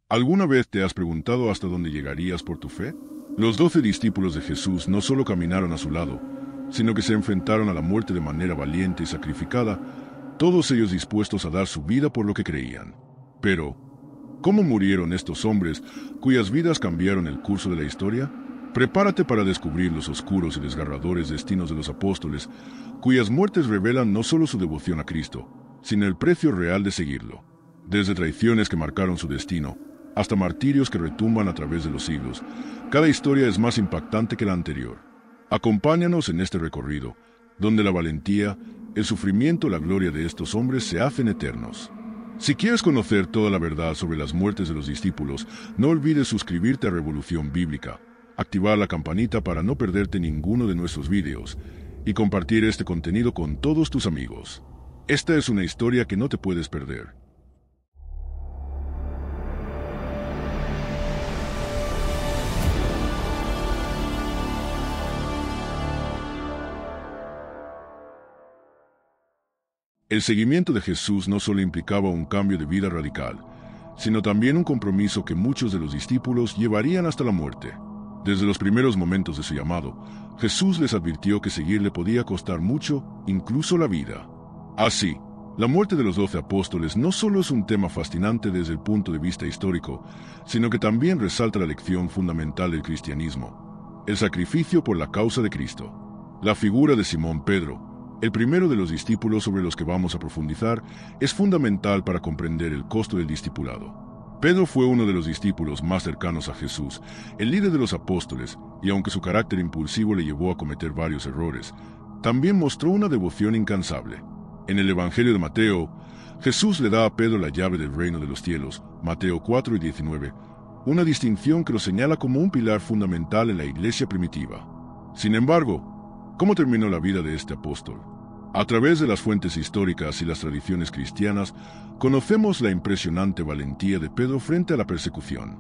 ¿Alguna vez te has preguntado hasta dónde llegarías por tu fe? Los 12 discípulos de Jesús no solo caminaron a su lado, sino que se enfrentaron a la muerte de manera valiente y sacrificada, todos ellos dispuestos a dar su vida por lo que creían. Pero, ¿cómo murieron estos hombres cuyas vidas cambiaron el curso de la historia? Prepárate para descubrir los oscuros y desgarradores destinos de los apóstoles, cuyas muertes revelan no solo su devoción a Cristo, sino el precio real de seguirlo. Desde traiciones que marcaron su destino, hasta martirios que retumban a través de los siglos, cada historia es más impactante que la anterior. Acompáñanos en este recorrido, donde la valentía, el sufrimiento y la gloria de estos hombres se hacen eternos. Si quieres conocer toda la verdad sobre las muertes de los discípulos, no olvides suscribirte a Revolución Bíblica, activar la campanita para no perderte ninguno de nuestros vídeos y compartir este contenido con todos tus amigos. Esta es una historia que no te puedes perder. El seguimiento de Jesús no solo implicaba un cambio de vida radical, sino también un compromiso que muchos de los discípulos llevarían hasta la muerte. Desde los primeros momentos de su llamado, Jesús les advirtió que seguirle podía costar mucho, incluso la vida. Así, la muerte de los 12 apóstoles no solo es un tema fascinante desde el punto de vista histórico, sino que también resalta la lección fundamental del cristianismo: el sacrificio por la causa de Cristo. La figura de Simón Pedro, el primero de los discípulos sobre los que vamos a profundizar, es fundamental para comprender el costo del discipulado. Pedro fue uno de los discípulos más cercanos a Jesús, el líder de los apóstoles, y aunque su carácter impulsivo le llevó a cometer varios errores, también mostró una devoción incansable. En el Evangelio de Mateo, Jesús le da a Pedro la llave del reino de los cielos, Mateo 4:19, una distinción que lo señala como un pilar fundamental en la iglesia primitiva. Sin embargo, ¿cómo terminó la vida de este apóstol? A través de las fuentes históricas y las tradiciones cristianas, conocemos la impresionante valentía de Pedro frente a la persecución.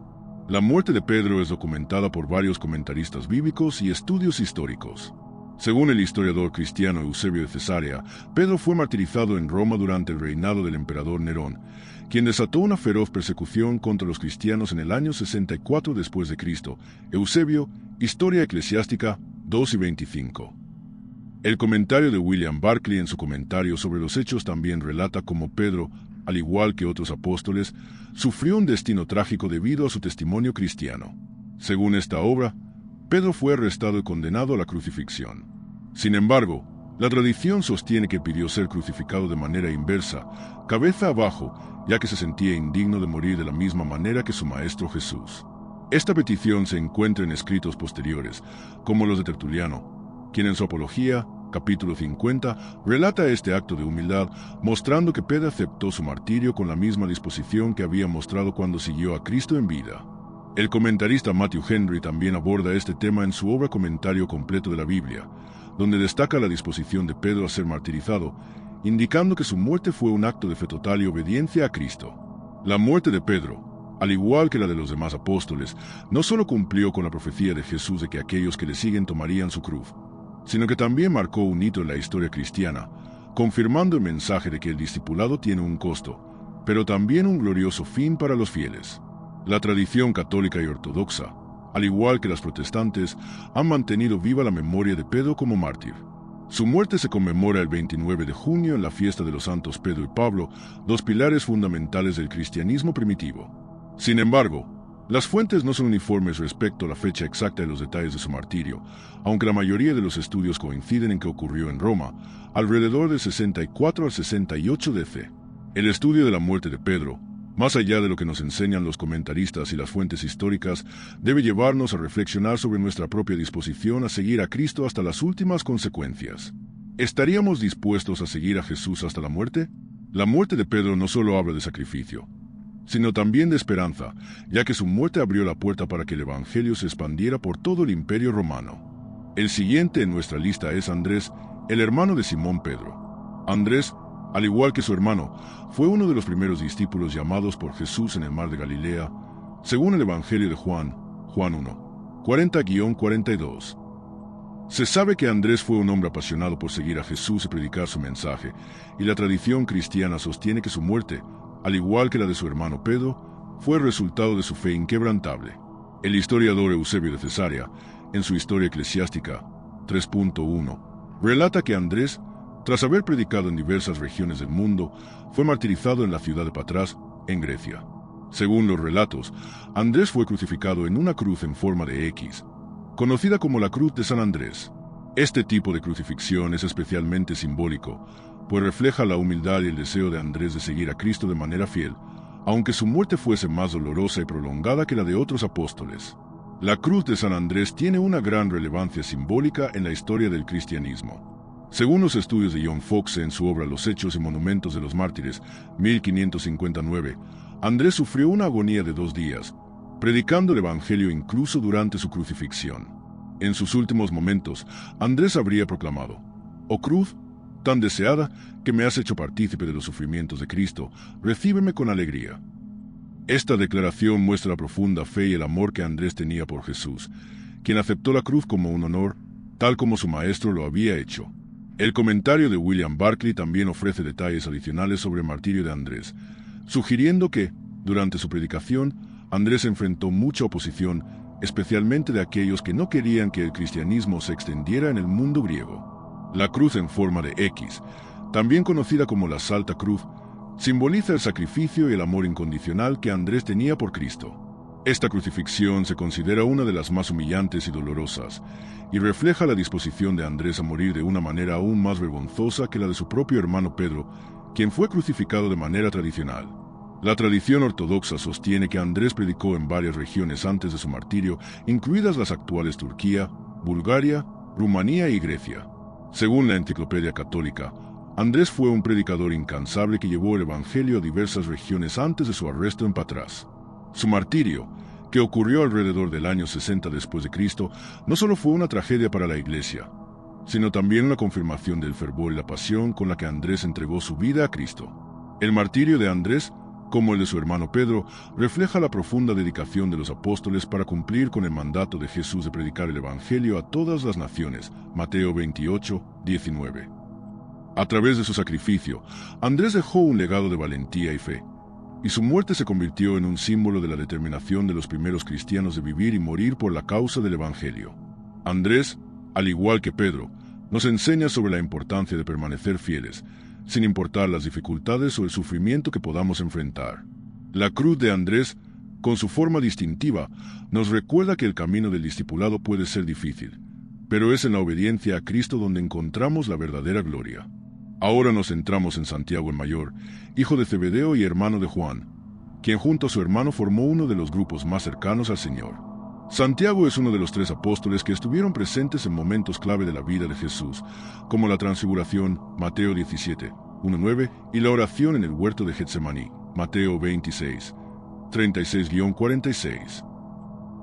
La muerte de Pedro es documentada por varios comentaristas bíblicos y estudios históricos. Según el historiador cristiano Eusebio de Cesarea, Pedro fue martirizado en Roma durante el reinado del emperador Nerón, quien desató una feroz persecución contra los cristianos en el año 64 después de Cristo. Eusebio, Historia Eclesiástica 2:25. El comentario de William Barclay en su comentario sobre los Hechos también relata cómo Pedro, al igual que otros apóstoles, sufrió un destino trágico debido a su testimonio cristiano. Según esta obra, Pedro fue arrestado y condenado a la crucifixión. Sin embargo, la tradición sostiene que pidió ser crucificado de manera inversa, cabeza abajo, ya que se sentía indigno de morir de la misma manera que su maestro Jesús. Esta petición se encuentra en escritos posteriores, como los de Tertuliano, quien en su Apología, capítulo 50, relata este acto de humildad, mostrando que Pedro aceptó su martirio con la misma disposición que había mostrado cuando siguió a Cristo en vida. El comentarista Matthew Henry también aborda este tema en su obra Comentario Completo de la Biblia, donde destaca la disposición de Pedro a ser martirizado, indicando que su muerte fue un acto de fe total y obediencia a Cristo. La muerte de Pedro, al igual que la de los demás apóstoles, no solo cumplió con la profecía de Jesús de que aquellos que le siguen tomarían su cruz, sino que también marcó un hito en la historia cristiana, confirmando el mensaje de que el discipulado tiene un costo, pero también un glorioso fin para los fieles. La tradición católica y ortodoxa, al igual que las protestantes, han mantenido viva la memoria de Pedro como mártir. Su muerte se conmemora el 29 de junio en la fiesta de los santos Pedro y Pablo, dos pilares fundamentales del cristianismo primitivo. Sin embargo, las fuentes no son uniformes respecto a la fecha exacta de los detalles de su martirio, aunque la mayoría de los estudios coinciden en que ocurrió en Roma, alrededor del 64 al 68 DC. El estudio de la muerte de Pedro, más allá de lo que nos enseñan los comentaristas y las fuentes históricas, debe llevarnos a reflexionar sobre nuestra propia disposición a seguir a Cristo hasta las últimas consecuencias. ¿Estaríamos dispuestos a seguir a Jesús hasta la muerte? La muerte de Pedro no solo habla de sacrificio, sino también de esperanza, ya que su muerte abrió la puerta para que el Evangelio se expandiera por todo el Imperio Romano. El siguiente en nuestra lista es Andrés, el hermano de Simón Pedro. Andrés, al igual que su hermano, fue uno de los primeros discípulos llamados por Jesús en el mar de Galilea, según el Evangelio de Juan 1, 40-42. Se sabe que Andrés fue un hombre apasionado por seguir a Jesús y predicar su mensaje, y la tradición cristiana sostiene que su muerte, al igual que la de su hermano Pedro, fue el resultado de su fe inquebrantable. El historiador Eusebio de Cesarea, en su Historia Eclesiástica 3.1, relata que Andrés, tras haber predicado en diversas regiones del mundo, fue martirizado en la ciudad de Patras, en Grecia. Según los relatos, Andrés fue crucificado en una cruz en forma de X, conocida como la Cruz de San Andrés. Este tipo de crucifixión es especialmente simbólico, pues refleja la humildad y el deseo de Andrés de seguir a Cristo de manera fiel, aunque su muerte fuese más dolorosa y prolongada que la de otros apóstoles. La Cruz de San Andrés tiene una gran relevancia simbólica en la historia del cristianismo. Según los estudios de John Foxe en su obra Los Hechos y Monumentos de los Mártires, 1559, Andrés sufrió una agonía de 2 días, predicando el Evangelio incluso durante su crucifixión. En sus últimos momentos, Andrés habría proclamado: «Oh cruz, tan deseada, que me has hecho partícipe de los sufrimientos de Cristo, recíbeme con alegría». Esta declaración muestra la profunda fe y el amor que Andrés tenía por Jesús, quien aceptó la cruz como un honor, tal como su maestro lo había hecho. El comentario de William Barclay también ofrece detalles adicionales sobre el martirio de Andrés, sugiriendo que, durante su predicación, Andrés enfrentó mucha oposición, especialmente de aquellos que no querían que el cristianismo se extendiera en el mundo griego. La cruz en forma de X, también conocida como la Salta Cruz, simboliza el sacrificio y el amor incondicional que Andrés tenía por Cristo. Esta crucifixión se considera una de las más humillantes y dolorosas, y refleja la disposición de Andrés a morir de una manera aún más vergonzosa que la de su propio hermano Pedro, quien fue crucificado de manera tradicional. La tradición ortodoxa sostiene que Andrés predicó en varias regiones antes de su martirio, incluidas las actuales Turquía, Bulgaria, Rumanía y Grecia. Según la Enciclopedia Católica, Andrés fue un predicador incansable que llevó el Evangelio a diversas regiones antes de su arresto en Patras. Su martirio, que ocurrió alrededor del año 60 después de Cristo, no solo fue una tragedia para la Iglesia, sino también una confirmación del fervor y la pasión con la que Andrés entregó su vida a Cristo. El martirio de Andrés, como el de su hermano Pedro, refleja la profunda dedicación de los apóstoles para cumplir con el mandato de Jesús de predicar el Evangelio a todas las naciones. Mateo 28:19. A través de su sacrificio, Andrés dejó un legado de valentía y fe, y su muerte se convirtió en un símbolo de la determinación de los primeros cristianos de vivir y morir por la causa del Evangelio. Andrés, al igual que Pedro, nos enseña sobre la importancia de permanecer fieles, sin importar las dificultades o el sufrimiento que podamos enfrentar. La cruz de Andrés, con su forma distintiva, nos recuerda que el camino del discipulado puede ser difícil, pero es en la obediencia a Cristo donde encontramos la verdadera gloria. Ahora nos centramos en Santiago el Mayor, hijo de Zebedeo y hermano de Juan, quien junto a su hermano formó uno de los grupos más cercanos al Señor. Santiago es uno de los 3 apóstoles que estuvieron presentes en momentos clave de la vida de Jesús, como la transfiguración, Mateo 17:1-9, y la oración en el huerto de Getsemaní, Mateo 26:36-46.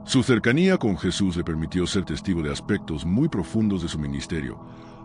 Su cercanía con Jesús le permitió ser testigo de aspectos muy profundos de su ministerio,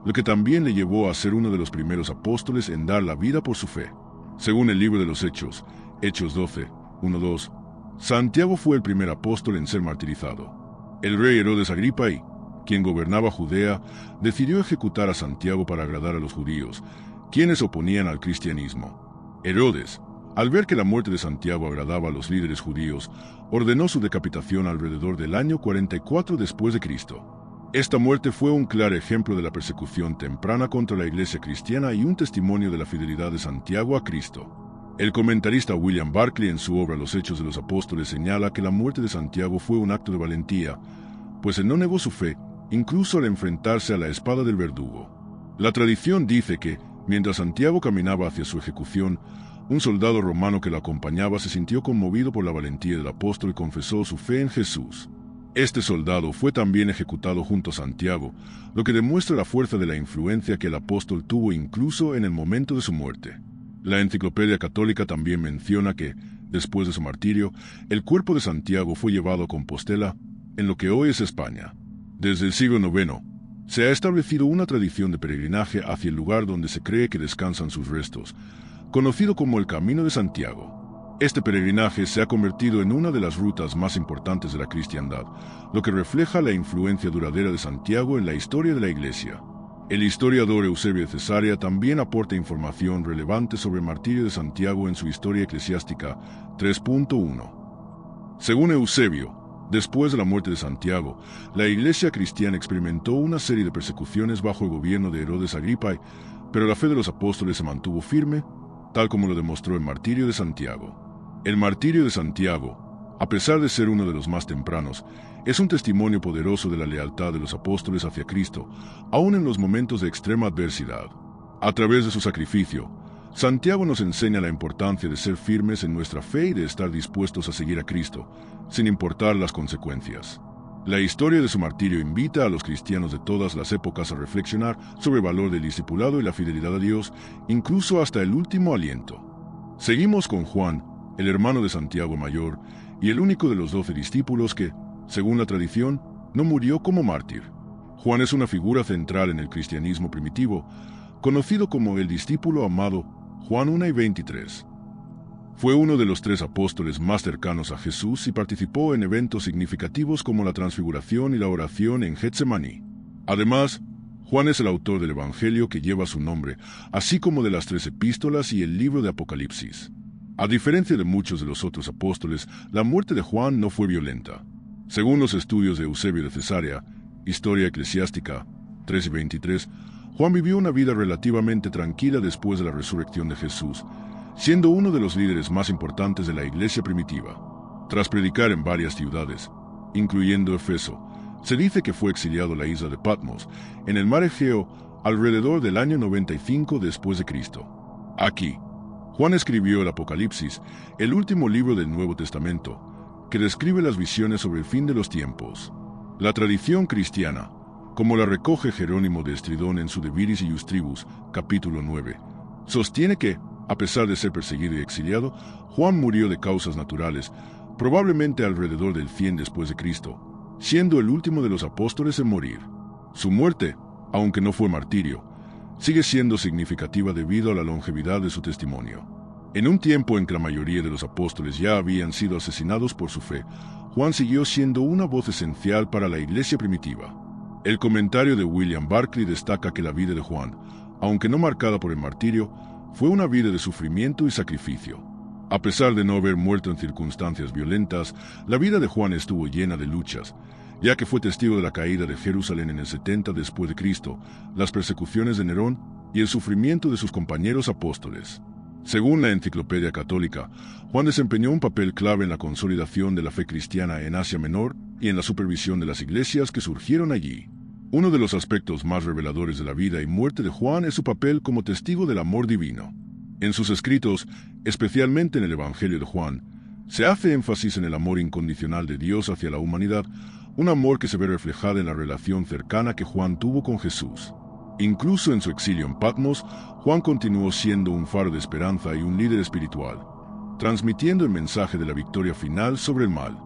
lo que también le llevó a ser uno de los primeros apóstoles en dar la vida por su fe. Según el libro de los Hechos, Hechos 12:1-2, Santiago fue el primer apóstol en ser martirizado. El rey Herodes Agripa I, quien gobernaba Judea, decidió ejecutar a Santiago para agradar a los judíos, quienes oponían al cristianismo. Herodes, al ver que la muerte de Santiago agradaba a los líderes judíos, ordenó su decapitación alrededor del año 44 después de Cristo. Esta muerte fue un claro ejemplo de la persecución temprana contra la iglesia cristiana y un testimonio de la fidelidad de Santiago a Cristo. El comentarista William Barclay en su obra Los Hechos de los Apóstoles señala que la muerte de Santiago fue un acto de valentía, pues él no negó su fe, incluso al enfrentarse a la espada del verdugo. La tradición dice que, mientras Santiago caminaba hacia su ejecución, un soldado romano que lo acompañaba se sintió conmovido por la valentía del apóstol y confesó su fe en Jesús. Este soldado fue también ejecutado junto a Santiago, lo que demuestra la fuerza de la influencia que el apóstol tuvo incluso en el momento de su muerte. La Enciclopedia Católica también menciona que, después de su martirio, el cuerpo de Santiago fue llevado a Compostela, en lo que hoy es España. Desde el siglo IX, se ha establecido una tradición de peregrinaje hacia el lugar donde se cree que descansan sus restos, conocido como el Camino de Santiago. Este peregrinaje se ha convertido en una de las rutas más importantes de la cristiandad, lo que refleja la influencia duradera de Santiago en la historia de la Iglesia. El historiador Eusebio de Cesarea también aporta información relevante sobre el martirio de Santiago en su Historia Eclesiástica 3.1. Según Eusebio, después de la muerte de Santiago, la iglesia cristiana experimentó una serie de persecuciones bajo el gobierno de Herodes Agripa, pero la fe de los apóstoles se mantuvo firme, tal como lo demostró el martirio de Santiago. El martirio de Santiago, a pesar de ser uno de los más tempranos, es un testimonio poderoso de la lealtad de los apóstoles hacia Cristo, aun en los momentos de extrema adversidad. A través de su sacrificio, Santiago nos enseña la importancia de ser firmes en nuestra fe y de estar dispuestos a seguir a Cristo, sin importar las consecuencias. La historia de su martirio invita a los cristianos de todas las épocas a reflexionar sobre el valor del discipulado y la fidelidad a Dios, incluso hasta el último aliento. Seguimos con Juan, el hermano de Santiago mayor, y el único de los 12 discípulos que, según la tradición, no murió como mártir. Juan es una figura central en el cristianismo primitivo, conocido como el discípulo amado, Juan 1:23. Fue uno de los 3 apóstoles más cercanos a Jesús y participó en eventos significativos como la transfiguración y la oración en Getsemaní. Además, Juan es el autor del Evangelio que lleva su nombre, así como de las 3 epístolas y el libro de Apocalipsis. A diferencia de muchos de los otros apóstoles, la muerte de Juan no fue violenta. Según los estudios de Eusebio de Cesarea, Historia Eclesiástica 3:23, Juan vivió una vida relativamente tranquila después de la resurrección de Jesús, siendo uno de los líderes más importantes de la iglesia primitiva. Tras predicar en varias ciudades, incluyendo Efeso, se dice que fue exiliado a la isla de Patmos, en el mar Egeo, alrededor del año 95 después de Cristo. Aquí, Juan escribió el Apocalipsis, el último libro del Nuevo Testamento, que describe las visiones sobre el fin de los tiempos. La tradición cristiana, como la recoge Jerónimo de Estridón en su De Viris y Iustribus, capítulo 9, sostiene que, a pesar de ser perseguido y exiliado, Juan murió de causas naturales, probablemente alrededor del 100 después de Cristo, siendo el último de los apóstoles en morir. Su muerte, aunque no fue martirio, sigue siendo significativa debido a la longevidad de su testimonio. En un tiempo en que la mayoría de los apóstoles ya habían sido asesinados por su fe, Juan siguió siendo una voz esencial para la iglesia primitiva. El comentario de William Barclay destaca que la vida de Juan, aunque no marcada por el martirio, fue una vida de sufrimiento y sacrificio. A pesar de no haber muerto en circunstancias violentas, la vida de Juan estuvo llena de luchas, ya que fue testigo de la caída de Jerusalén en el 70 después de Cristo, las persecuciones de Nerón y el sufrimiento de sus compañeros apóstoles. Según la Enciclopedia Católica, Juan desempeñó un papel clave en la consolidación de la fe cristiana en Asia Menor y en la supervisión de las iglesias que surgieron allí. Uno de los aspectos más reveladores de la vida y muerte de Juan es su papel como testigo del amor divino. En sus escritos, especialmente en el Evangelio de Juan, se hace énfasis en el amor incondicional de Dios hacia la humanidad, un amor que se ve reflejado en la relación cercana que Juan tuvo con Jesús. Incluso en su exilio en Patmos, Juan continuó siendo un faro de esperanza y un líder espiritual, transmitiendo el mensaje de la victoria final sobre el mal.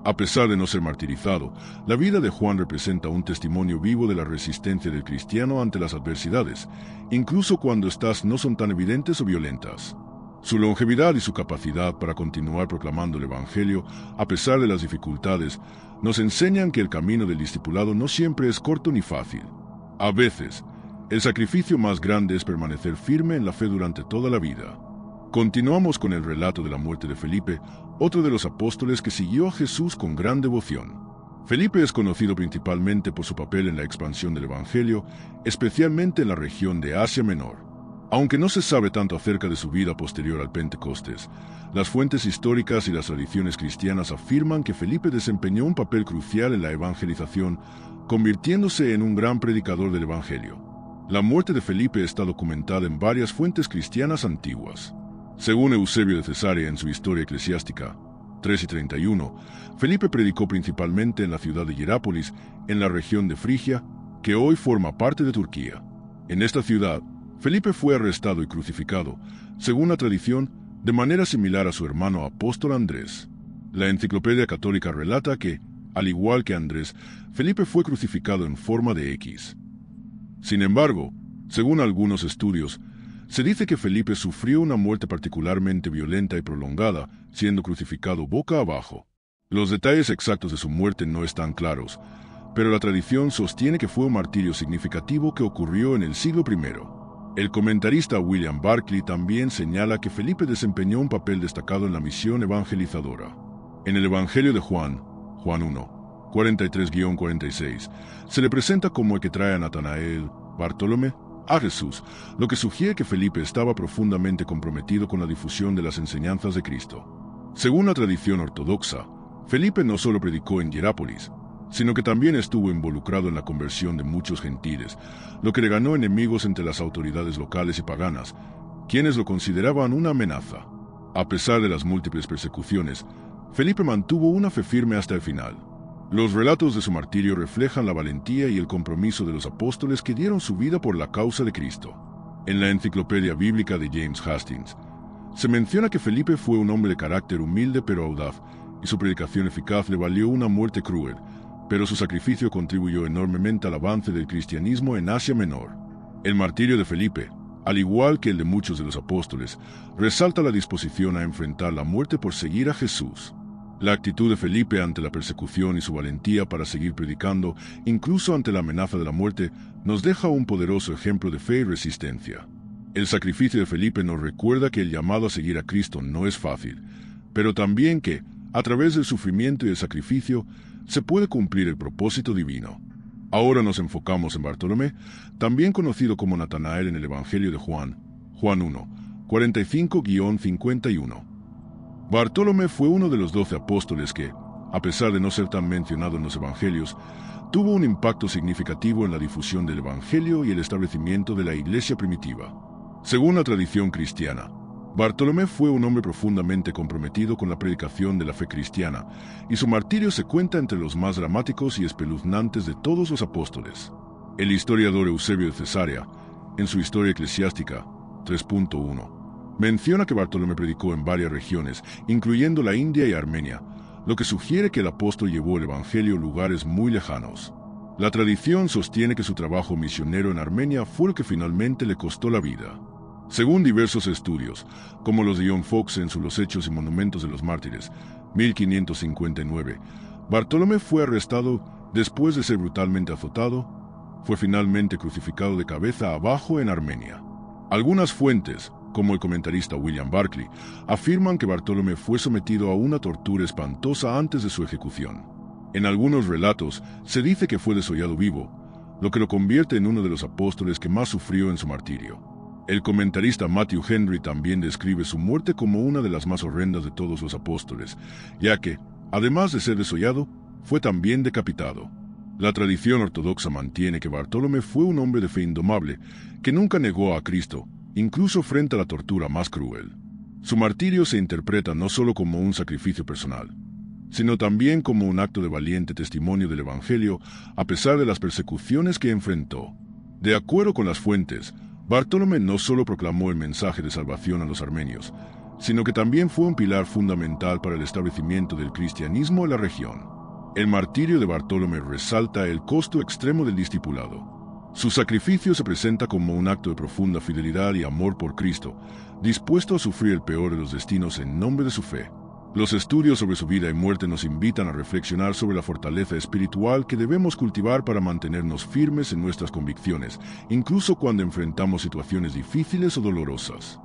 A pesar de no ser martirizado, la vida de Juan representa un testimonio vivo de la resistencia del cristiano ante las adversidades, incluso cuando éstas no son tan evidentes o violentas. Su longevidad y su capacidad para continuar proclamando el Evangelio, a pesar de las dificultades, nos enseñan que el camino del discipulado no siempre es corto ni fácil. A veces, el sacrificio más grande es permanecer firme en la fe durante toda la vida. Continuamos con el relato de la muerte de Felipe, otro de los apóstoles que siguió a Jesús con gran devoción. Felipe es conocido principalmente por su papel en la expansión del Evangelio, especialmente en la región de Asia Menor. Aunque no se sabe tanto acerca de su vida posterior al Pentecostés, las fuentes históricas y las tradiciones cristianas afirman que Felipe desempeñó un papel crucial en la evangelización, convirtiéndose en un gran predicador del Evangelio. La muerte de Felipe está documentada en varias fuentes cristianas antiguas. Según Eusebio de Cesarea en su Historia Eclesiástica 3:31, Felipe predicó principalmente en la ciudad de Hierápolis, en la región de Frigia, que hoy forma parte de Turquía. En esta ciudad, Felipe fue arrestado y crucificado, según la tradición, de manera similar a su hermano apóstol Andrés. La Enciclopedia Católica relata que, al igual que Andrés, Felipe fue crucificado en forma de X. Sin embargo, según algunos estudios, se dice que Felipe sufrió una muerte particularmente violenta y prolongada, siendo crucificado boca abajo. Los detalles exactos de su muerte no están claros, pero la tradición sostiene que fue un martirio significativo que ocurrió en el siglo I. El comentarista William Barclay también señala que Felipe desempeñó un papel destacado en la misión evangelizadora. En el Evangelio de Juan, Juan 1, 43-46, se le presenta como el que trae a Natanael, Bartolomé, a Jesús, lo que sugiere que Felipe estaba profundamente comprometido con la difusión de las enseñanzas de Cristo. Según la tradición ortodoxa, Felipe no solo predicó en Hierápolis, sino que también estuvo involucrado en la conversión de muchos gentiles, lo que le ganó enemigos entre las autoridades locales y paganas, quienes lo consideraban una amenaza. A pesar de las múltiples persecuciones, Felipe mantuvo una fe firme hasta el final. Los relatos de su martirio reflejan la valentía y el compromiso de los apóstoles que dieron su vida por la causa de Cristo. En la Enciclopedia Bíblica de James Hastings, se menciona que Felipe fue un hombre de carácter humilde pero audaz, y su predicación eficaz le valió una muerte cruel, pero su sacrificio contribuyó enormemente al avance del cristianismo en Asia Menor. El martirio de Felipe, al igual que el de muchos de los apóstoles, resalta la disposición a enfrentar la muerte por seguir a Jesús. La actitud de Felipe ante la persecución y su valentía para seguir predicando, incluso ante la amenaza de la muerte, nos deja un poderoso ejemplo de fe y resistencia. El sacrificio de Felipe nos recuerda que el llamado a seguir a Cristo no es fácil, pero también que, a través del sufrimiento y el sacrificio, se puede cumplir el propósito divino. Ahora nos enfocamos en Bartolomé, también conocido como Natanael en el Evangelio de Juan, Juan 1, 45-51. Bartolomé fue uno de los 12 apóstoles que, a pesar de no ser tan mencionado en los Evangelios, tuvo un impacto significativo en la difusión del Evangelio y el establecimiento de la iglesia primitiva. Según la tradición cristiana, Bartolomé fue un hombre profundamente comprometido con la predicación de la fe cristiana, y su martirio se cuenta entre los más dramáticos y espeluznantes de todos los apóstoles. El historiador Eusebio de Cesarea, en su Historia Eclesiástica 3.1, menciona que Bartolomé predicó en varias regiones, incluyendo la India y Armenia, lo que sugiere que el apóstol llevó el evangelio a lugares muy lejanos. La tradición sostiene que su trabajo misionero en Armenia fue lo que finalmente le costó la vida. Según diversos estudios, como los de John Foxe en Los Hechos y Monumentos de los Mártires, 1559, Bartolomé fue arrestado después de ser brutalmente azotado, fue finalmente crucificado de cabeza abajo en Armenia. Algunas fuentes, como el comentarista William Barclay, afirman que Bartolomé fue sometido a una tortura espantosa antes de su ejecución. En algunos relatos se dice que fue desollado vivo, lo que lo convierte en uno de los apóstoles que más sufrió en su martirio. El comentarista Matthew Henry también describe su muerte como una de las más horrendas de todos los apóstoles, ya que, además de ser desollado, fue también decapitado. La tradición ortodoxa mantiene que Bartolomé fue un hombre de fe indomable, que nunca negó a Cristo, incluso frente a la tortura más cruel. Su martirio se interpreta no solo como un sacrificio personal, sino también como un acto de valiente testimonio del Evangelio a pesar de las persecuciones que enfrentó. De acuerdo con las fuentes, Bartolomé no solo proclamó el mensaje de salvación a los armenios, sino que también fue un pilar fundamental para el establecimiento del cristianismo en la región. El martirio de Bartolomé resalta el costo extremo del discipulado. Su sacrificio se presenta como un acto de profunda fidelidad y amor por Cristo, dispuesto a sufrir el peor de los destinos en nombre de su fe. Los estudios sobre su vida y muerte nos invitan a reflexionar sobre la fortaleza espiritual que debemos cultivar para mantenernos firmes en nuestras convicciones, incluso cuando enfrentamos situaciones difíciles o dolorosas.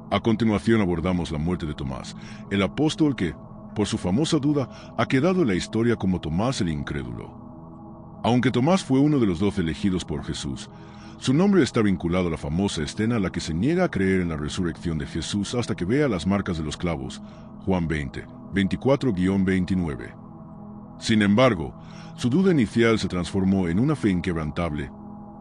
A continuación abordamos la muerte de Tomás, el apóstol que, por su famosa duda, ha quedado en la historia como Tomás el Incrédulo. Aunque Tomás fue uno de los 12 elegidos por Jesús, su nombre está vinculado a la famosa escena en la que se niega a creer en la resurrección de Jesús hasta que vea las marcas de los clavos, Juan 20, 24-29. Sin embargo, su duda inicial se transformó en una fe inquebrantable,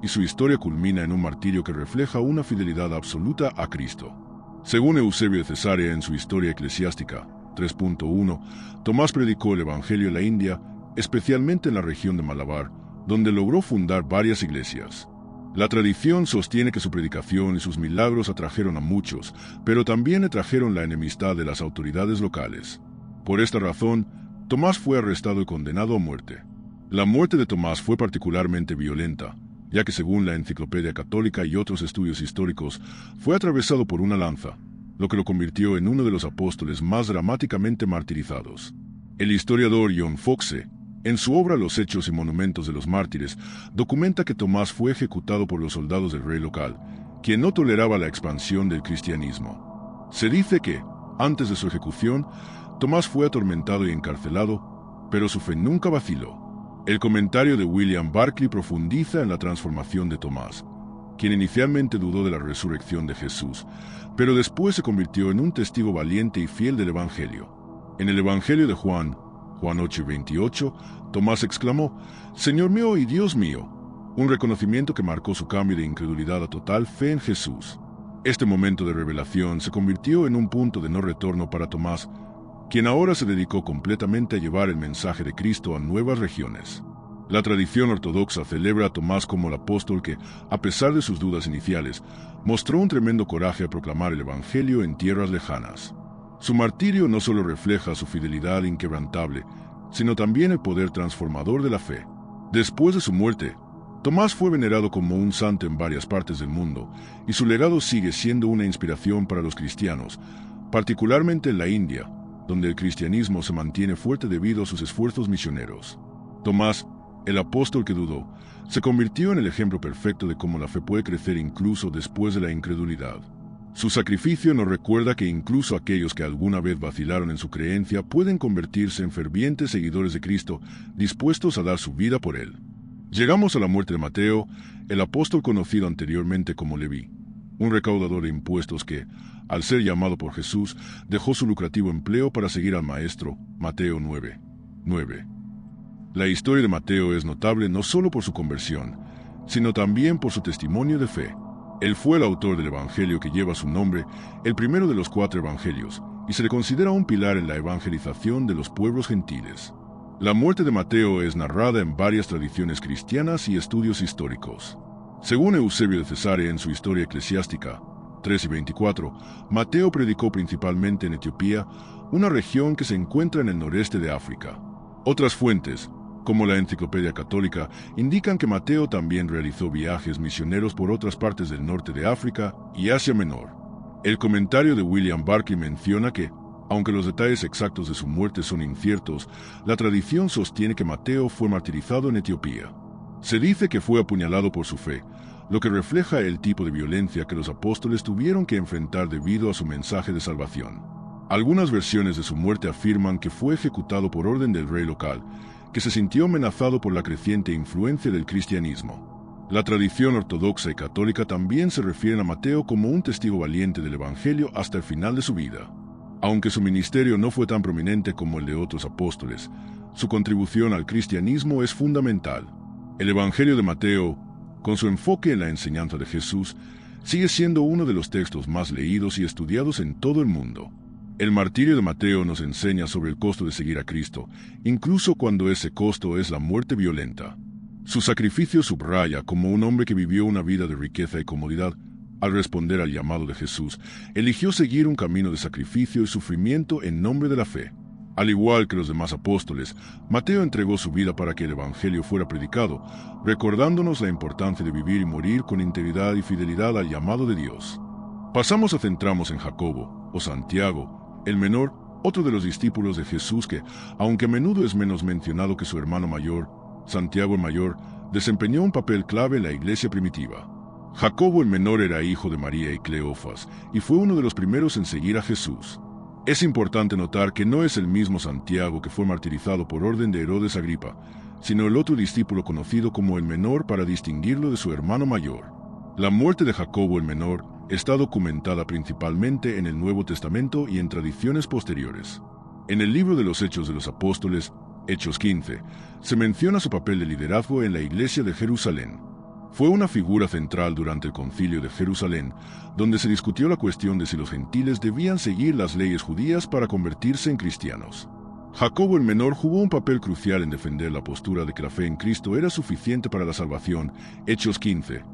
y su historia culmina en un martirio que refleja una fidelidad absoluta a Cristo. Según Eusebio de Cesarea en su Historia Eclesiástica 3.1, Tomás predicó el Evangelio en la India, especialmente en la región de Malabar, donde logró fundar varias iglesias. La tradición sostiene que su predicación y sus milagros atrajeron a muchos, pero también le trajeron la enemistad de las autoridades locales. Por esta razón, Tomás fue arrestado y condenado a muerte. La muerte de Tomás fue particularmente violenta, ya que según la Enciclopedia Católica y otros estudios históricos, fue atravesado por una lanza, lo que lo convirtió en uno de los apóstoles más dramáticamente martirizados. El historiador John Foxe, en su obra Los Hechos y Monumentos de los Mártires, documenta que Tomás fue ejecutado por los soldados del rey local, quien no toleraba la expansión del cristianismo. Se dice que, antes de su ejecución, Tomás fue atormentado y encarcelado, pero su fe nunca vaciló. El comentario de William Barclay profundiza en la transformación de Tomás, quien inicialmente dudó de la resurrección de Jesús, pero después se convirtió en un testigo valiente y fiel del Evangelio. En el Evangelio de Juan 8:28, Tomás exclamó: «Señor mío y Dios mío», un reconocimiento que marcó su cambio de incredulidad a total fe en Jesús. Este momento de revelación se convirtió en un punto de no retorno para Tomás, quien ahora se dedicó completamente a llevar el mensaje de Cristo a nuevas regiones. La tradición ortodoxa celebra a Tomás como el apóstol que, a pesar de sus dudas iniciales, mostró un tremendo coraje a proclamar el Evangelio en tierras lejanas. Su martirio no solo refleja su fidelidad inquebrantable, sino también el poder transformador de la fe. Después de su muerte, Tomás fue venerado como un santo en varias partes del mundo, y su legado sigue siendo una inspiración para los cristianos, particularmente en la India, donde el cristianismo se mantiene fuerte debido a sus esfuerzos misioneros. Tomás, el apóstol que dudó, se convirtió en el ejemplo perfecto de cómo la fe puede crecer incluso después de la incredulidad. Su sacrificio nos recuerda que incluso aquellos que alguna vez vacilaron en su creencia pueden convertirse en fervientes seguidores de Cristo, dispuestos a dar su vida por Él. Llegamos a la muerte de Mateo, el apóstol conocido anteriormente como Leví, un recaudador de impuestos que, al ser llamado por Jesús, dejó su lucrativo empleo para seguir al Maestro. Mateo 9:9. La historia de Mateo es notable no solo por su conversión, sino también por su testimonio de fe. Él fue el autor del Evangelio que lleva su nombre, el primero de los 4 evangelios, y se le considera un pilar en la evangelización de los pueblos gentiles. La muerte de Mateo es narrada en varias tradiciones cristianas y estudios históricos. Según Eusebio de Cesarea en su Historia Eclesiástica 3:24, Mateo predicó principalmente en Etiopía, una región que se encuentra en el noreste de África. Otras fuentes, como la Enciclopedia Católica, indican que Mateo también realizó viajes misioneros por otras partes del norte de África y Asia Menor. El comentario de William Barclay menciona que, aunque los detalles exactos de su muerte son inciertos, la tradición sostiene que Mateo fue martirizado en Etiopía. Se dice que fue apuñalado por su fe, lo que refleja el tipo de violencia que los apóstoles tuvieron que enfrentar debido a su mensaje de salvación. Algunas versiones de su muerte afirman que fue ejecutado por orden del rey local, que se sintió amenazado por la creciente influencia del cristianismo. La tradición ortodoxa y católica también se refieren a Mateo como un testigo valiente del Evangelio hasta el final de su vida. Aunque su ministerio no fue tan prominente como el de otros apóstoles, su contribución al cristianismo es fundamental. El Evangelio de Mateo, con su enfoque en la enseñanza de Jesús, sigue siendo uno de los textos más leídos y estudiados en todo el mundo. El martirio de Mateo nos enseña sobre el costo de seguir a Cristo, incluso cuando ese costo es la muerte violenta. Su sacrificio subraya como un hombre que vivió una vida de riqueza y comodidad, al responder al llamado de Jesús, eligió seguir un camino de sacrificio y sufrimiento en nombre de la fe. Al igual que los demás apóstoles, Mateo entregó su vida para que el Evangelio fuera predicado, recordándonos la importancia de vivir y morir con integridad y fidelidad al llamado de Dios. Pasamos a centrarnos en Jacobo, o Santiago, el menor, otro de los discípulos de Jesús que, aunque a menudo es menos mencionado que su hermano mayor, Santiago el mayor, desempeñó un papel clave en la iglesia primitiva. Jacobo el menor era hijo de María y Cleofas, y fue uno de los primeros en seguir a Jesús. Es importante notar que no es el mismo Santiago que fue martirizado por orden de Herodes Agripa, sino el otro discípulo conocido como el menor para distinguirlo de su hermano mayor. La muerte de Jacobo el menor está documentada principalmente en el Nuevo Testamento y en tradiciones posteriores. En el libro de los Hechos de los Apóstoles, Hechos 15, se menciona su papel de liderazgo en la iglesia de Jerusalén. Fue una figura central durante el Concilio de Jerusalén, donde se discutió la cuestión de si los gentiles debían seguir las leyes judías para convertirse en cristianos. Jacobo el menor jugó un papel crucial en defender la postura de que la fe en Cristo era suficiente para la salvación. Hechos 15,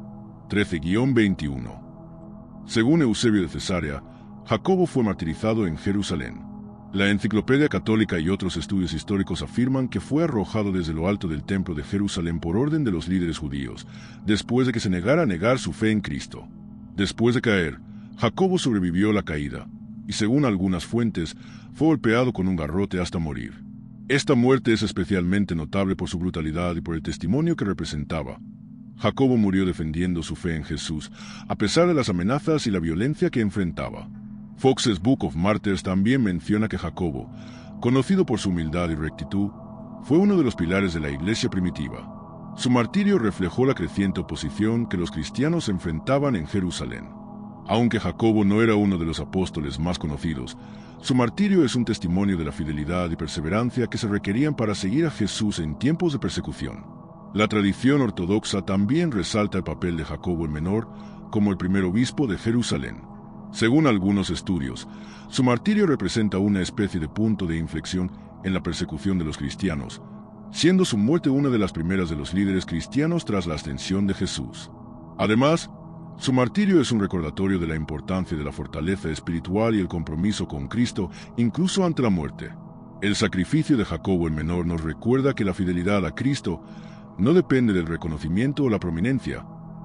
13-21. Según Eusebio de Cesarea, Jacobo fue martirizado en Jerusalén. La Enciclopedia Católica y otros estudios históricos afirman que fue arrojado desde lo alto del templo de Jerusalén por orden de los líderes judíos, después de que se negara a negar su fe en Cristo. Después de caer, Jacobo sobrevivió la caída, y según algunas fuentes, fue golpeado con un garrote hasta morir. Esta muerte es especialmente notable por su brutalidad y por el testimonio que representaba. Jacobo murió defendiendo su fe en Jesús, a pesar de las amenazas y la violencia que enfrentaba. Fox's Book of Martyrs también menciona que Jacobo, conocido por su humildad y rectitud, fue uno de los pilares de la iglesia primitiva. Su martirio reflejó la creciente oposición que los cristianos enfrentaban en Jerusalén. Aunque Jacobo no era uno de los apóstoles más conocidos, su martirio es un testimonio de la fidelidad y perseverancia que se requerían para seguir a Jesús en tiempos de persecución. La tradición ortodoxa también resalta el papel de Jacobo el Menor como el primer obispo de Jerusalén. Según algunos estudios, su martirio representa una especie de punto de inflexión en la persecución de los cristianos, siendo su muerte una de las primeras de los líderes cristianos tras la ascensión de Jesús. Además, su martirio es un recordatorio de la importancia de la fortaleza espiritual y el compromiso con Cristo, incluso ante la muerte. El sacrificio de Jacobo el Menor nos recuerda que la fidelidad a Cristo no depende del reconocimiento o la prominencia,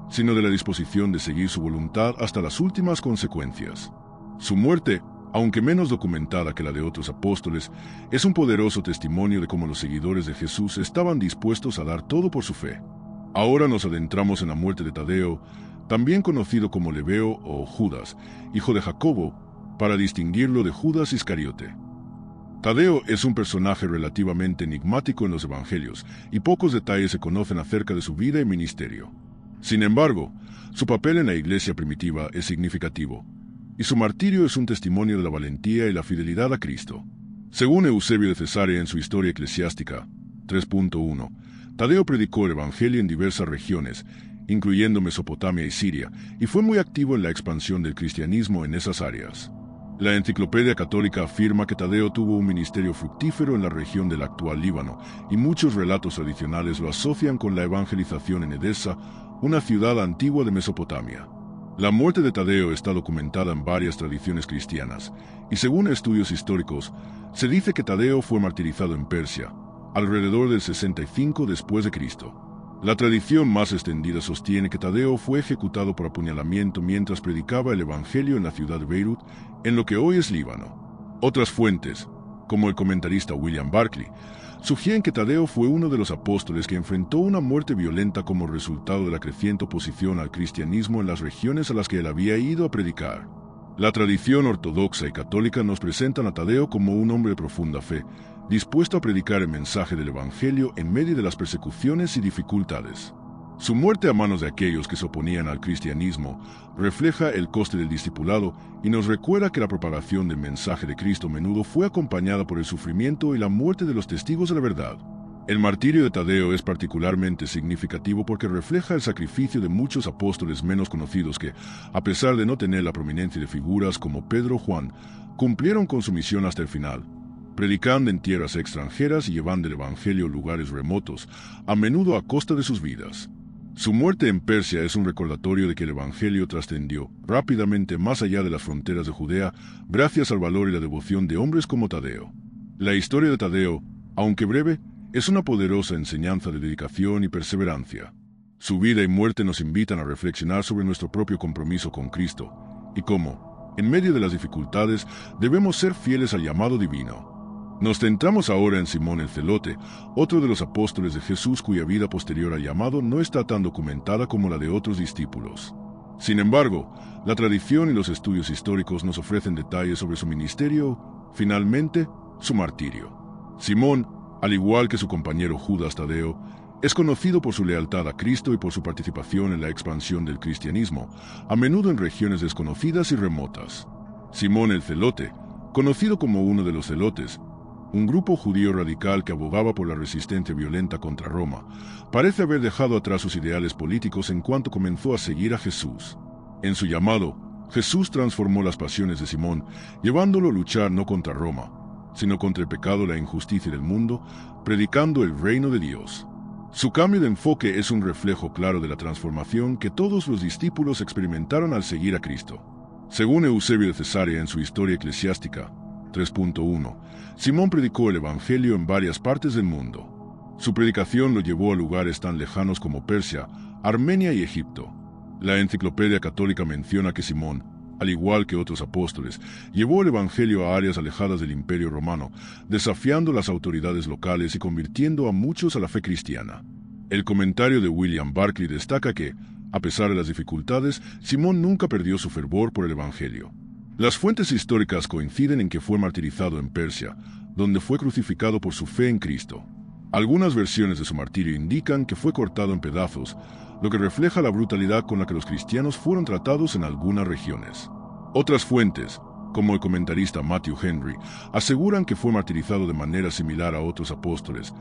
sino de la disposición de seguir su voluntad hasta las últimas consecuencias. Su muerte, aunque menos documentada que la de otros apóstoles, es un poderoso testimonio de cómo los seguidores de Jesús estaban dispuestos a dar todo por su fe. Ahora nos adentramos en la muerte de Tadeo, también conocido como Lebeo o Judas, hijo de Jacobo, para distinguirlo de Judas Iscariote. Tadeo es un personaje relativamente enigmático en los evangelios, y pocos detalles se conocen acerca de su vida y ministerio. Sin embargo, su papel en la iglesia primitiva es significativo, y su martirio es un testimonio de la valentía y la fidelidad a Cristo. Según Eusebio de Cesarea en su Historia Eclesiástica 3.1, Tadeo predicó el evangelio en diversas regiones, incluyendo Mesopotamia y Siria, y fue muy activo en la expansión del cristianismo en esas áreas. La Enciclopedia Católica afirma que Tadeo tuvo un ministerio fructífero en la región del actual Líbano, y muchos relatos tradicionales lo asocian con la evangelización en Edesa, una ciudad antigua de Mesopotamia. La muerte de Tadeo está documentada en varias tradiciones cristianas, y según estudios históricos, se dice que Tadeo fue martirizado en Persia, alrededor del 65 después de Cristo. La tradición más extendida sostiene que Tadeo fue ejecutado por apuñalamiento mientras predicaba el evangelio en la ciudad de Beirut, en lo que hoy es Líbano. Otras fuentes, como el comentarista William Barclay, sugieren que Tadeo fue uno de los apóstoles que enfrentó una muerte violenta como resultado de la creciente oposición al cristianismo en las regiones a las que él había ido a predicar. La tradición ortodoxa y católica nos presentan a Tadeo como un hombre de profunda fe, dispuesto a predicar el mensaje del evangelio en medio de las persecuciones y dificultades. Su muerte a manos de aquellos que se oponían al cristianismo refleja el coste del discipulado y nos recuerda que la propagación del mensaje de Cristo a menudo fue acompañada por el sufrimiento y la muerte de los testigos de la verdad. El martirio de Tadeo es particularmente significativo porque refleja el sacrificio de muchos apóstoles menos conocidos que, a pesar de no tener la prominencia de figuras como Pedro o Juan, cumplieron con su misión hasta el final, predicando en tierras extranjeras y llevando el evangelio a lugares remotos, a menudo a costa de sus vidas. Su muerte en Persia es un recordatorio de que el evangelio trascendió rápidamente más allá de las fronteras de Judea gracias al valor y la devoción de hombres como Tadeo. La historia de Tadeo, aunque breve, es una poderosa enseñanza de dedicación y perseverancia. Su vida y muerte nos invitan a reflexionar sobre nuestro propio compromiso con Cristo y cómo, en medio de las dificultades, debemos ser fieles al llamado divino. Nos centramos ahora en Simón el Celote, otro de los apóstoles de Jesús cuya vida posterior al llamado no está tan documentada como la de otros discípulos. Sin embargo, la tradición y los estudios históricos nos ofrecen detalles sobre su ministerio, finalmente, su martirio. Simón, al igual que su compañero Judas Tadeo, es conocido por su lealtad a Cristo y por su participación en la expansión del cristianismo, a menudo en regiones desconocidas y remotas. Simón el Celote, conocido como uno de los celotes, un grupo judío radical que abogaba por la resistencia violenta contra Roma, parece haber dejado atrás sus ideales políticos en cuanto comenzó a seguir a Jesús. En su llamado, Jesús transformó las pasiones de Simón, llevándolo a luchar no contra Roma, sino contra el pecado y la injusticia del mundo, predicando el reino de Dios. Su cambio de enfoque es un reflejo claro de la transformación que todos los discípulos experimentaron al seguir a Cristo. Según Eusebio de Cesarea en su Historia Eclesiástica 3.1, Simón predicó el evangelio en varias partes del mundo. Su predicación lo llevó a lugares tan lejanos como Persia, Armenia y Egipto. La Enciclopedia Católica menciona que Simón, al igual que otros apóstoles, llevó el evangelio a áreas alejadas del Imperio Romano, desafiando las autoridades locales y convirtiendo a muchos a la fe cristiana. El comentario de William Barclay destaca que, a pesar de las dificultades, Simón nunca perdió su fervor por el evangelio. Las fuentes históricas coinciden en que fue martirizado en Persia, donde fue crucificado por su fe en Cristo. Algunas versiones de su martirio indican que fue cortado en pedazos, lo que refleja la brutalidad con la que los cristianos fueron tratados en algunas regiones. Otras fuentes, como el comentarista Matthew Henry, aseguran que fue martirizado de manera similar a otros apóstoles,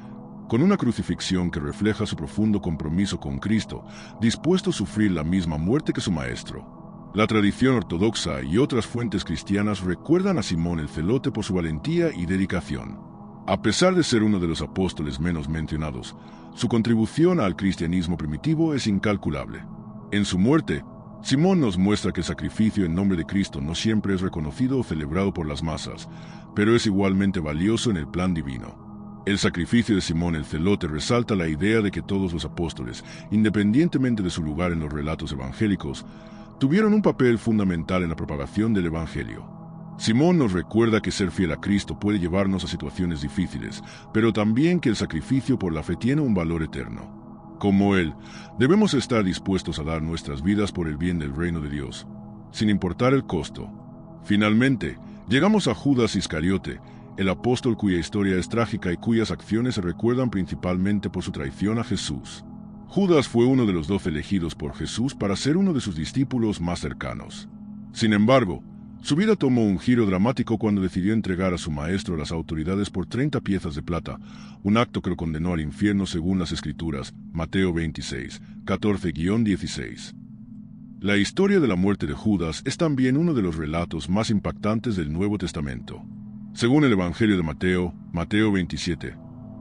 con una crucifixión que refleja su profundo compromiso con Cristo, dispuesto a sufrir la misma muerte que su maestro. La tradición ortodoxa y otras fuentes cristianas recuerdan a Simón el Celote por su valentía y dedicación. A pesar de ser uno de los apóstoles menos mencionados, su contribución al cristianismo primitivo es incalculable. En su muerte, Simón nos muestra que el sacrificio en nombre de Cristo no siempre es reconocido o celebrado por las masas, pero es igualmente valioso en el plan divino. El sacrificio de Simón el Celote resalta la idea de que todos los apóstoles, independientemente de su lugar en los relatos evangélicos, tuvieron un papel fundamental en la propagación del Evangelio. Simón nos recuerda que ser fiel a Cristo puede llevarnos a situaciones difíciles, pero también que el sacrificio por la fe tiene un valor eterno. Como Él, debemos estar dispuestos a dar nuestras vidas por el bien del reino de Dios, sin importar el costo. Finalmente, llegamos a Judas Iscariote, el apóstol cuya historia es trágica y cuyas acciones se recuerdan principalmente por su traición a Jesús. Judas fue uno de los 12 elegidos por Jesús para ser uno de sus discípulos más cercanos. Sin embargo, su vida tomó un giro dramático cuando decidió entregar a su maestro a las autoridades por 30 piezas de plata, un acto que lo condenó al infierno según las Escrituras, Mateo 26, 14-16. La historia de la muerte de Judas es también uno de los relatos más impactantes del Nuevo Testamento. Según el Evangelio de Mateo, Mateo 27,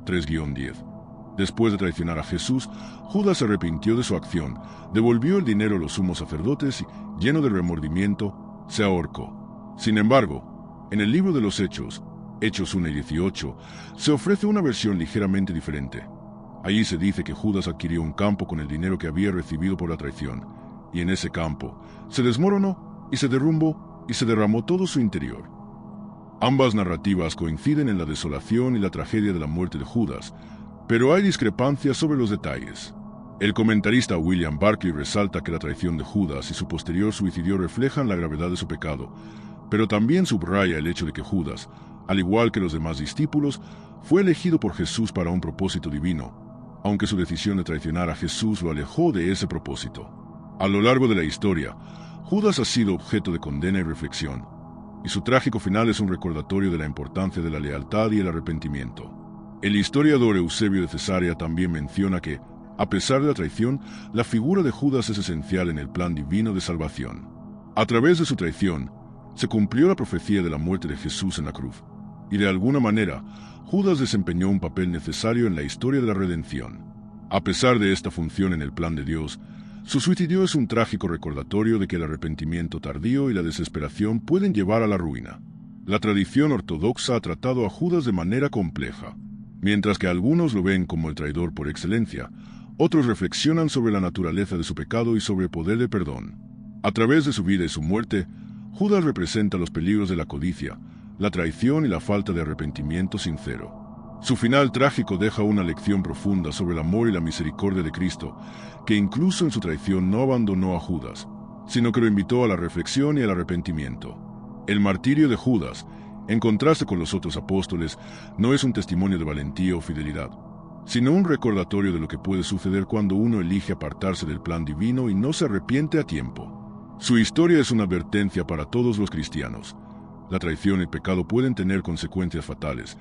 3-10. Después de traicionar a Jesús, Judas se arrepintió de su acción, devolvió el dinero a los sumos sacerdotes y, lleno de remordimiento, se ahorcó. Sin embargo, en el libro de los Hechos, Hechos 1-18, se ofrece una versión ligeramente diferente. Allí se dice que Judas adquirió un campo con el dinero que había recibido por la traición, y en ese campo se desmoronó y se derrumbó y se derramó todo su interior. Ambas narrativas coinciden en la desolación y la tragedia de la muerte de Judas, pero hay discrepancias sobre los detalles. El comentarista William Barclay resalta que la traición de Judas y su posterior suicidio reflejan la gravedad de su pecado, pero también subraya el hecho de que Judas, al igual que los demás discípulos, fue elegido por Jesús para un propósito divino, aunque su decisión de traicionar a Jesús lo alejó de ese propósito. A lo largo de la historia, Judas ha sido objeto de condena y reflexión, y su trágico final es un recordatorio de la importancia de la lealtad y el arrepentimiento. El historiador Eusebio de Cesarea también menciona que, a pesar de la traición, la figura de Judas es esencial en el plan divino de salvación. A través de su traición, se cumplió la profecía de la muerte de Jesús en la cruz, y de alguna manera, Judas desempeñó un papel necesario en la historia de la redención. A pesar de esta función en el plan de Dios, su suicidio es un trágico recordatorio de que el arrepentimiento tardío y la desesperación pueden llevar a la ruina. La tradición ortodoxa ha tratado a Judas de manera compleja. Mientras que algunos lo ven como el traidor por excelencia, otros reflexionan sobre la naturaleza de su pecado y sobre el poder de perdón. A través de su vida y su muerte, Judas representa los peligros de la codicia, la traición y la falta de arrepentimiento sincero. Su final trágico deja una lección profunda sobre el amor y la misericordia de Cristo, que incluso en su traición no abandonó a Judas, sino que lo invitó a la reflexión y al arrepentimiento. El martirio de Judas, en contraste con los otros apóstoles, no es un testimonio de valentía o fidelidad, sino un recordatorio de lo que puede suceder cuando uno elige apartarse del plan divino y no se arrepiente a tiempo. Su historia es una advertencia para todos los cristianos. La traición y el pecado pueden tener consecuencias fatales,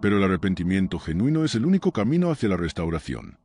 pero el arrepentimiento genuino es el único camino hacia la restauración.